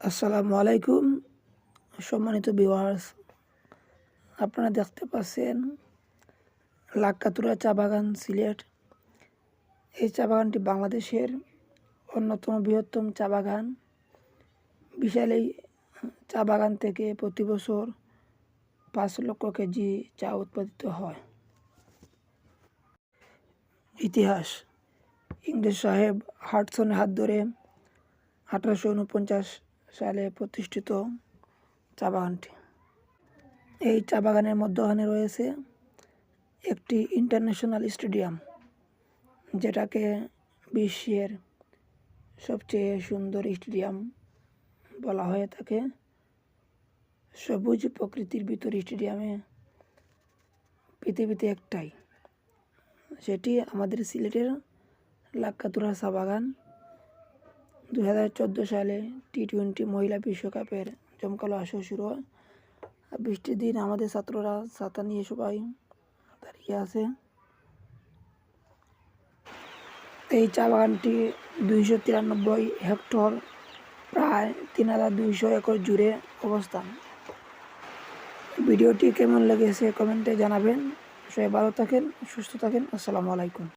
আসসালামু আলাইকুম সম্মানিত ভিউয়ার্স, আপনারা দেখতে পাচ্ছেন লাক্কাতুরা চা বাগান সিলেট। এই চা বাগানটি বাংলাদেশের অন্যতম বৃহত্তম চা বাগান। বিশাল এই চা বাগান থেকে প্রতি বছর 5 লক্ষ কেজি চা উৎপাদিত হয়। ইতিহাস: ইংরেজ সাহেব হাডসনের হাত ধরে 1849 সালে প্রতিষ্ঠিত চা বাগানটি। এই চা বাগানের মধ্যখানে রয়েছে একটি ইন্টারন্যাশনাল স্টেডিয়াম, যেটাকে বিশ্বের সবচেয়ে সুন্দর স্টেডিয়াম বলা হয়ে থাকে। সবুজ প্রকৃতির ভিতর স্টেডিয়ামে পৃথিবীতে একটাই, সেটি আমাদের সিলেটের লাক্কাতুরা চা বাগান। 2014 সালে T20 মহিলা বিশ্বকাপের জমকালো আসর শুরু হয়। বৃষ্টির দিন আমাদের ছাত্ররা ছাতা নিয়ে সবাই দাঁড়িয়ে আছে। এই চা বাগানটি 293 হেক্টর, প্রায় 3200 একর জুড়ে অবস্থান। ভিডিওটি কেমন লেগেছে কমেন্টে জানাবেন। সবাই ভালো থাকেন, সুস্থ থাকেন। আসসালামু আলাইকুম।